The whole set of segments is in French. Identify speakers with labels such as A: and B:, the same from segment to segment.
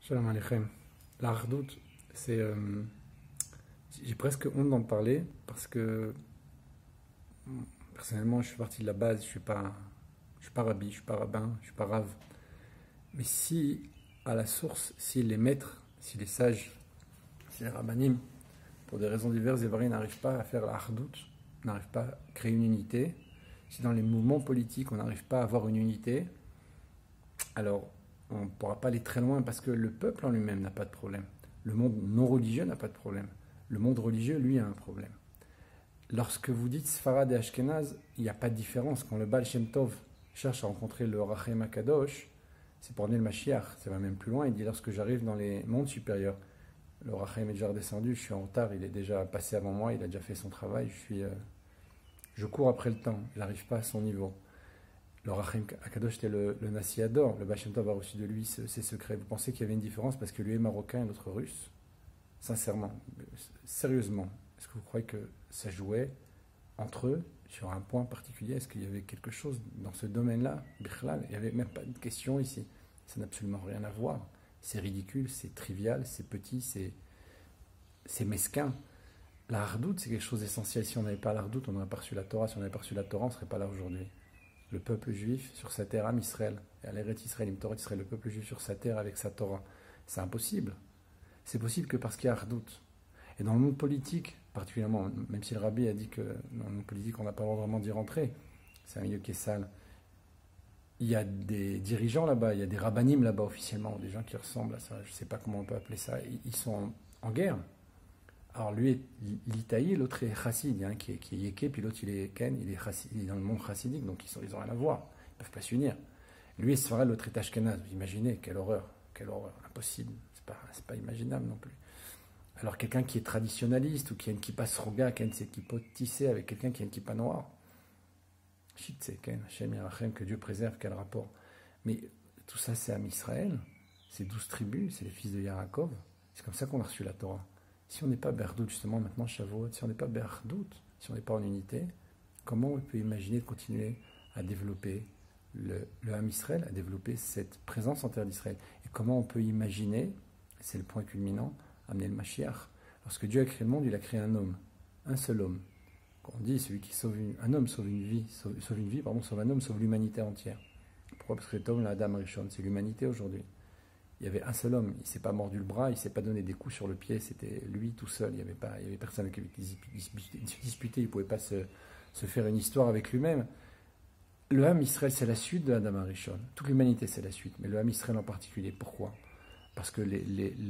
A: Shalom Aleichem. La Hardout, c'est. J'ai presque honte d'en parler parce que personnellement, je suis parti de la base. Je suis pas rabbi, je suis pas rabbin, je suis pas rave. Mais si, à la source, si les maîtres, si les sages, si les rabbanim, pour des raisons diverses et variées, n'arrivent pas à faire la Hardout, n'arrivent pas à créer une unité, si dans les mouvements politiques, on n'arrive pas à avoir une unité, alors on ne pourra pas aller très loin parce que le peuple en lui-même n'a pas de problème. Le monde non religieux n'a pas de problème. Le monde religieux, lui, a un problème. Lorsque vous dites Sfarad et Ashkenaz, il n'y a pas de différence. Quand le Baal Shem Tov cherche à rencontrer le Rachem Akadosh, c'est pour amener le Mashiach. Ça va même plus loin. Il dit lorsque j'arrive dans les mondes supérieurs, le Rachem est déjà redescendu, je suis en retard, il est déjà passé avant moi, il a déjà fait son travail, je cours après le temps, il n'arrive pas à son niveau. Le Rachem Akadosh était le Nassi Ador, le Baal Shem Tov a reçu de lui ses secrets. Vous pensez qu'il y avait une différence parce que lui est marocain et l'autre russe? Sincèrement, sérieusement, est-ce que vous croyez que ça jouait entre eux sur un point particulier? Est-ce qu'il y avait quelque chose dans ce domaine-là? Bichlal, il n'y avait même pas de question ici. Ça n'a absolument rien à voir. C'est ridicule, c'est trivial, c'est petit, c'est mesquin. La hardoute, c'est quelque chose d'essentiel. Si on n'avait pas la hardoute, on n'aurait pas reçu la Torah. Si on n'avait pas reçu la Torah, on ne serait pas là aujourd'hui. Le peuple juif sur sa terre, Am Israël, et à l'Eret Israël, Im Torah Israël, le peuple juif sur sa terre avec sa Torah, c'est impossible. C'est possible que parce qu'il y a hardoute. Et dans le monde politique, particulièrement, même si le rabbi a dit que dans le monde politique, on n'a pas le droit vraiment d'y rentrer, c'est un milieu qui est sale. Il y a des dirigeants là-bas, il y a des rabbanim là-bas officiellement, des gens qui ressemblent à ça, je ne sais pas comment on peut appeler ça, ils sont en guerre. Alors lui est l'Itaï, l'autre est chassid, hein, qui est yéké, puis l'autre il est ken, il est chassid, il est dans le monde chassidique, donc ils ont rien à voir, ils ne peuvent pas s'unir. Lui est Sfarad, l'autre est ashkenaz, vous imaginez, quelle horreur, impossible, c'est pas imaginable non plus. Alors quelqu'un qui est traditionnaliste, ou qui a une kippa sroga, qui a une kippa tissée avec quelqu'un qui a une kippa noire, shit, ken, Hashem Yerachem, que Dieu préserve, quel rapport. Mais tout ça c'est Am Israël, c'est 12 tribus, c'est les fils de Yaakov, c'est comme ça qu'on a reçu la Torah. Si on n'est pas Berdout, justement, maintenant Shavuot, si on n'est pas Berdout, si on n'est pas en unité, comment on peut imaginer de continuer à développer le Ham Israël, à développer cette présence en terre d'Israël? Et comment on peut imaginer, c'est le point culminant, amener le Mashiach? Lorsque Dieu a créé le monde, il a créé un homme, un seul homme. Quand on dit celui qui sauve un homme sauve une vie, sauve un homme, sauve l'humanité entière. Pourquoi? Parce que cet homme, l'Adam Rishon, c'est l'humanité aujourd'hui. Il y avait un seul homme, il ne s'est pas mordu le bras, il ne s'est pas donné des coups sur le pied, c'était lui tout seul, il n'y avait personne qui se disputait, il ne pouvait pas se faire une histoire avec lui-même. Le Ham Israël, c'est la suite de Adam Arishon. Toute l'humanité, c'est la suite, mais le Ham Israël en particulier. Pourquoi? Parce que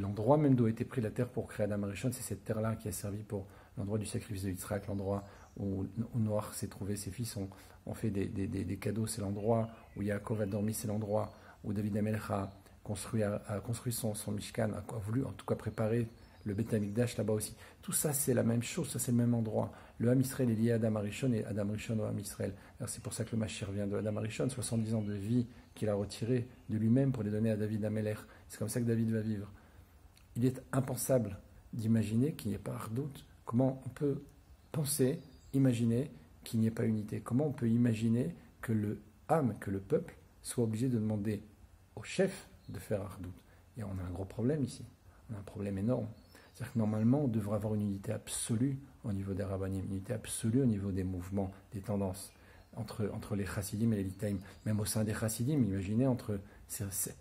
A: l'endroit même d'où a été pris la terre pour créer Adam Arishon, c'est cette terre-là qui a servi pour l'endroit du sacrifice de Yitzhak, l'endroit où Noach s'est trouvé, ses fils ont fait des cadeaux, c'est l'endroit où Yaakov a dormi, c'est l'endroit où David Amelech a construit son Mishkan, a voulu en tout cas préparer le Beth Amikdash là-bas aussi. Tout ça c'est la même chose, ça c'est le même endroit. Le Ham Israël est lié à Adam Arishon et Adam Arishon au Ham Israël. Alors c'est pour ça que le Mashiach vient de Adam Arishon, 70 ans de vie qu'il a retiré de lui-même pour les donner à David Amelech. C'est comme ça que David va vivre. Il est impensable d'imaginer qu'il n'y ait pas Hardout. Comment on peut penser, imaginer qu'il n'y ait pas unité? Comment on peut imaginer que le Ham, que le peuple, soit obligé de demander au chef de faire Hardout? Et on a un gros problème ici. On a un problème énorme. C'est-à-dire que normalement, on devrait avoir une unité absolue au niveau des rabbanim, une unité absolue au niveau des mouvements, des tendances, entre les chassidim et les litaïm. Même au sein des chassidim, imaginez, entre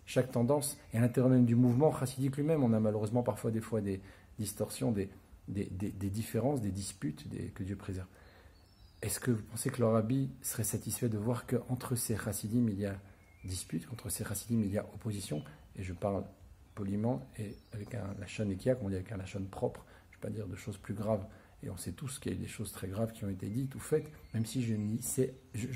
A: chaque tendance et à l'intérieur même du mouvement chassidique lui-même, on a malheureusement parfois des distorsions, des différences, des disputes, que Dieu préserve. Est-ce que vous pensez que le rabbi serait satisfait de voir qu'entre ces chassidim, il y a dispute, contre ces chassidim, il y a opposition? Et je parle poliment et avec un lachon ekia, comme on dit, avec un lachon propre. Je ne vais pas dire de choses plus graves. Et on sait tous qu'il y a des choses très graves qui ont été dites ou faites, même si je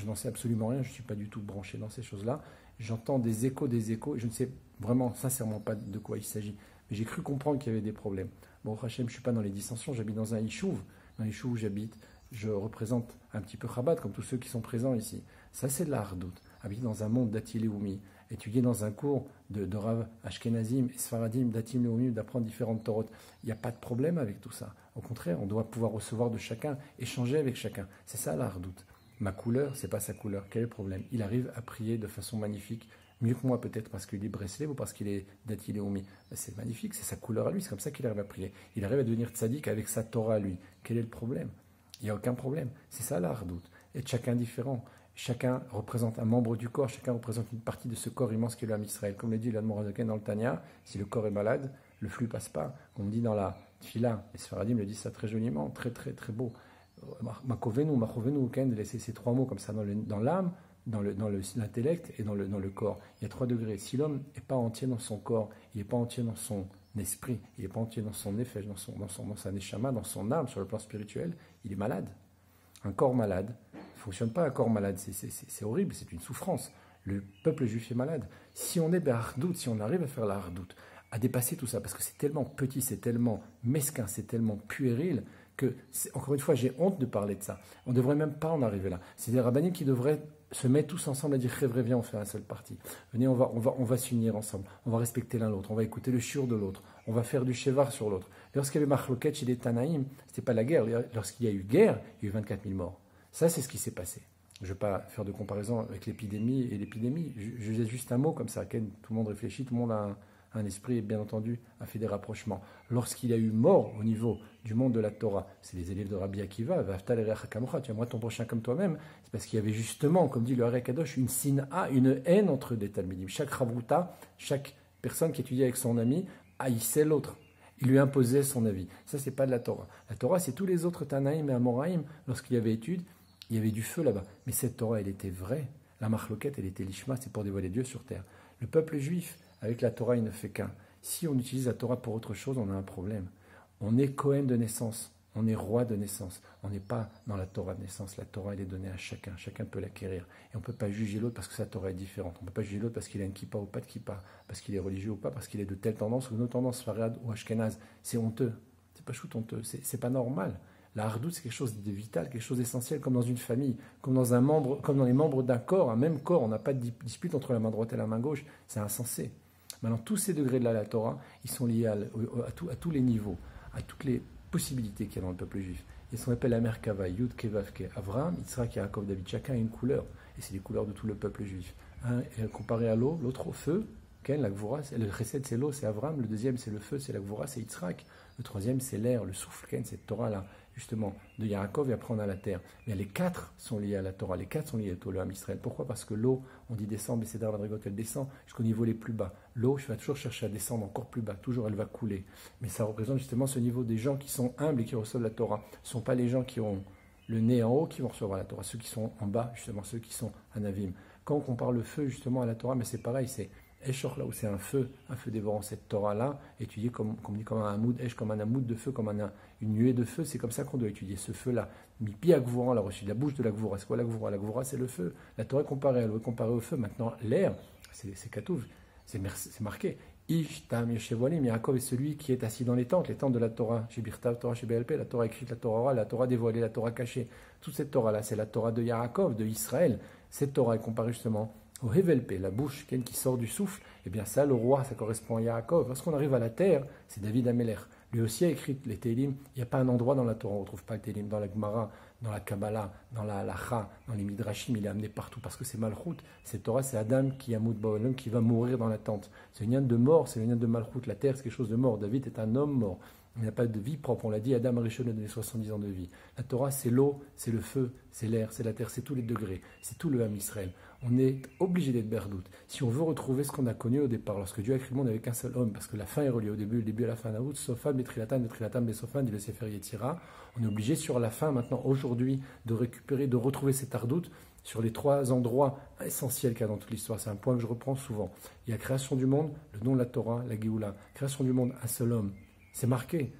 A: n'en sais absolument rien, je ne suis pas du tout branché dans ces choses-là. J'entends des échos, et je ne sais vraiment, sincèrement pas de quoi il s'agit. Mais j'ai cru comprendre qu'il y avait des problèmes. Bon, Hachem, je ne suis pas dans les dissensions, j'habite dans un yishuv. Dans le yishuv où j'habite, je représente un petit peu Chabad, comme tous ceux qui sont présents ici. Ça, c'est de la hardout. Habiter dans un monde d'Ati Leoumi, étudier dans un cours de Rav Ashkenazim et Sfaradim, d'Ati Leoumi, d'apprendre différentes Torot. Il n'y a pas de problème avec tout ça. Au contraire, on doit pouvoir recevoir de chacun, échanger avec chacun. C'est ça la hardout. Ma couleur, c'est pas sa couleur. Quel est le problème? Il arrive à prier de façon magnifique mieux que moi peut-être parce qu'il est Breslev ou parce qu'il est Dati Leomi. C'est magnifique, c'est sa couleur à lui, c'est comme ça qu'il arrive à prier. Il arrive à devenir tzaddik avec sa Torah à lui. Quel est le problème? Il n'y a aucun problème. C'est ça la hardout. Être chacun différent. Chacun représente un membre du corps, chacun représente une partie de ce corps immense qu'est le Ham Israël. Comme le dit l'Admor Hazaken dans le Tanya, si le corps est malade, le flux passe pas. Comme on dit dans la Tfila, les Sfaradim le disent ça très joliment, très très très beau. Makovenu, Ken, laisser ces trois mots comme ça dans l'âme, dans l'intellect et dans le corps. Il y a 3 degrés. Si l'homme n'est pas entier dans son corps, il n'est pas entier dans son esprit, il n'est pas entier dans son effet, dans sa neshama, dans son âme, sur le plan spirituel, il est malade. Un corps malade ne fonctionne pas, un corps malade, c'est horrible, c'est une souffrance. Le peuple juif est malade. Si on est Be'ardout, si on arrive à faire la hardout, à dépasser tout ça, parce que c'est tellement petit, c'est tellement mesquin, c'est tellement puéril, que, encore une fois, j'ai honte de parler de ça. On ne devrait même pas en arriver là. C'est des rabbinim qui devraient se mettre tous ensemble à dire « viens, on fait un seul parti. Venez, on va s'unir ensemble. On va respecter l'un l'autre. On va écouter le shiur de l'autre. On va faire du shevar sur l'autre. » Lorsqu'il y avait Machloket chez les Tanaïm, ce n'était pas la guerre. Lorsqu'il y a eu guerre, il y a eu 24 000 morts. Ça, c'est ce qui s'est passé. Je ne vais pas faire de comparaison avec l'épidémie et l'épidémie. Je dis juste un mot comme ça, tout le monde réfléchit, tout le monde a un esprit, et bien entendu, a fait des rapprochements. Lorsqu'il y a eu mort au niveau du monde de la Torah, c'est les élèves de Rabbi Akiva, tu aimeras ton prochain comme toi-même, c'est parce qu'il y avait justement, comme dit le Harei Kadosh, une sina, une haine entre des talmidim. Chaque Chavruta, chaque personne qui étudiait avec son ami, haïssait l'autre. Il lui imposait son avis. Ça, c'est pas de la Torah. La Torah, c'est tous les autres Tanaïm et Amoraïm. Lorsqu'il y avait étude, il y avait du feu là-bas. Mais cette Torah, elle était vraie. La Machloket, elle était l'Ishma, c'est pour dévoiler Dieu sur terre. Le peuple juif, avec la Torah, il ne fait qu'un. Si on utilise la Torah pour autre chose, on a un problème. On est Cohen de naissance, on est roi de naissance. On n'est pas dans la Torah de naissance. La Torah, elle est donnée à chacun. Chacun peut l'acquérir. Et on ne peut pas juger l'autre parce que sa Torah est différente. On ne peut pas juger l'autre parce qu'il a une kippa ou pas de kippa, parce qu'il est religieux ou pas, parce qu'il est de telle tendance ou d'une autre tendance, farad ou ashkenaz. C'est honteux. C'est pas chouette honteux. C'est pas normal. La hardout, c'est quelque chose de vital, quelque chose d'essentiel, comme dans une famille, comme dans les membres d'un corps, un même corps. On n'a pas de dispute entre la main droite et la main gauche. C'est insensé. Maintenant, tous ces degrés de la Torah, ils sont liés à tous les niveaux, à toutes les possibilités qu'il y a dans le peuple juif. Et ce qu'on appelle la Merkava, Yud, Kevav, Ke, Avraham, Yitzhak, Yaakov, David, chacun a une couleur. Et c'est les couleurs de tout le peuple juif. Un est comparé à l'eau, l'autre au feu. Ken, la Gvura, le Chesed, c'est l'eau, c'est Avraham. Le deuxième, c'est le feu, c'est la Gvura, c'est Yitzhak. Le troisième, c'est l'air, le souffle, Ken, cette Torah-là, justement, de Yaakov, et après on a la terre. Mais les 4 sont liés à la Torah, les 4 sont liés au Ham Israël. Pourquoi? Parce que l'eau, on dit descend, mais c'est dans la Madrigot, elle descend jusqu'au niveau les plus bas. L'eau, je vais toujours chercher à descendre encore plus bas, toujours elle va couler. Mais ça représente justement ce niveau des gens qui sont humbles et qui reçoivent la Torah. Ce ne sont pas les gens qui ont le nez en haut qui vont recevoir la Torah, ceux qui sont en bas, justement, ceux qui sont anavim. Quand on compare le feu justement à la Torah, mais c'est pareil, c'est Eshor, là où c'est un feu dévorant cette Torah-là, étudié comme un hamoud, Esh, comme un hamoud de feu, comme une nuée de feu, c'est comme ça qu'on doit étudier ce feu-là. Mipi Agvouran l'a reçu, de la bouche de la Gvoura. C'est quoi la Gvoura? La Gvoura, c'est le feu. La Torah est comparée à l'eau, comparée au feu. Maintenant, l'air, c'est Katouv, c'est marqué. Ish, Tam, Yeshevolim, Yaakov est celui qui est assis dans les tentes de la Torah. Chez Birtav, Torah, chez BLP, la Torah écrite, la Torah orale, la Torah dévoilée, la Torah cachée. Toute cette Torah-là, c'est la Torah de Yaakov, de Israël. Cette Torah est comparée justement au Hevelpé, la bouche qui sort du souffle. Eh bien ça, le roi, ça correspond à Yaakov. Lorsqu'on arrive à la terre, c'est David Améler. Lui aussi a écrit les Télim. Il n'y a pas un endroit dans la Torah où on ne retrouve pas le Télim. Dans la Gemara, dans la Kabbalah, dans la Halacha, dans les Midrashim, il est amené partout parce que c'est Malchut. Cette Torah, c'est Adam qui qui va mourir dans la tente. C'est une niane de mort, c'est une niane de Malchut. La terre, c'est quelque chose de mort. David est un homme mort. Il n'a pas de vie propre. On l'a dit, Adam Rishon a donné 70 ans de vie. La Torah, c'est l'eau, c'est le feu, c'est l'air, c'est la terre, c'est tous les degrés. C'est tout le Ham Israël. On est obligé d'être berdout. Si on veut retrouver ce qu'on a connu au départ, lorsque Dieu a créé le monde avec un seul homme, parce que la fin est reliée au début, le début à la fin, Naout, Sofan, Betrilatam, Besofan, dit le Sefer Yetzira, on est obligé sur la fin, maintenant, aujourd'hui, de récupérer, de retrouver cet ardout sur les 3 endroits essentiels qu'il y a dans toute l'histoire. C'est un point que je reprends souvent. Il y a création du monde, le nom de la Torah, la Géoula. Création du monde, un seul homme. C'est marqué.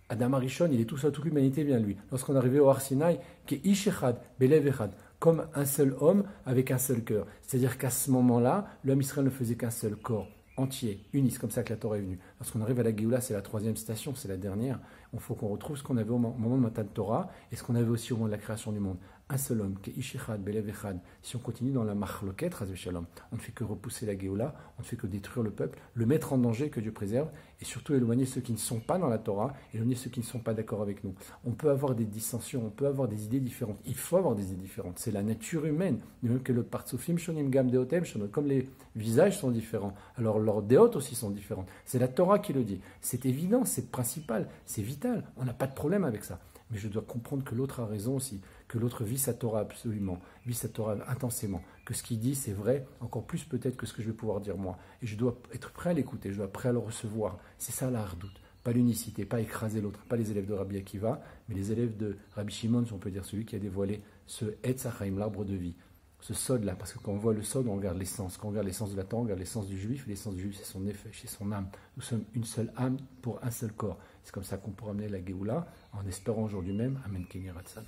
A: Adam Arishon, il est tout seul, toute l'humanité vient de lui. Lorsqu'on est arrivé au Har Sinaï, qui est Ish Echad, Belev Echad, comme un seul homme avec un seul cœur. C'est-à-dire qu'à ce moment-là, l'homme Israël ne faisait qu'un seul corps, entier, uni. C'est comme ça que la Torah est venue. Lorsqu'on arrive à la Géoula, c'est la 3e station, c'est la dernière. Il faut qu'on retrouve ce qu'on avait au moment de Matan Torah et ce qu'on avait aussi au moment de la création du monde. un seul homme, Keish Echad, Belev Echad, si on continue dans la Machloket, Chas v'Shalom, on ne fait que repousser la Géoula, on ne fait que détruire le peuple, le mettre en danger, que Dieu préserve, et surtout éloigner ceux qui ne sont pas dans la Torah, éloigner ceux qui ne sont pas d'accord avec nous. On peut avoir des dissensions, on peut avoir des idées différentes, il faut avoir des idées différentes, c'est la nature humaine, de même que le Partsofim Shonim Gam Deotem, comme les visages sont différents, alors leurs déotes aussi sont différentes. C'est la Torah qui le dit, c'est évident, c'est principal, c'est vital, on n'a pas de problème avec ça. Mais je dois comprendre que l'autre a raison aussi, que l'autre vit sa Torah absolument, vit sa Torah intensément, que ce qu'il dit c'est vrai, encore plus peut-être que ce que je vais pouvoir dire moi. Et je dois être prêt à l'écouter, je dois être prêt à le recevoir. C'est ça la hardoute, pas l'unicité, pas écraser l'autre, pas les élèves de Rabbi Akiva, mais les élèves de Rabbi Shimon, si on peut dire celui qui a dévoilé ce Etz Hachaim, l'arbre de vie, ce sod-là, parce que quand on voit le sod, on regarde l'essence. Quand on regarde l'essence de la Torah, on regarde l'essence du juif, et l'essence du juif, c'est son effet, c'est son âme. Nous sommes une seule âme pour un seul corps. C'est comme ça qu'on pourra amener la Géoula, en espérant aujourd'hui même, Amen Kenny Ratzal.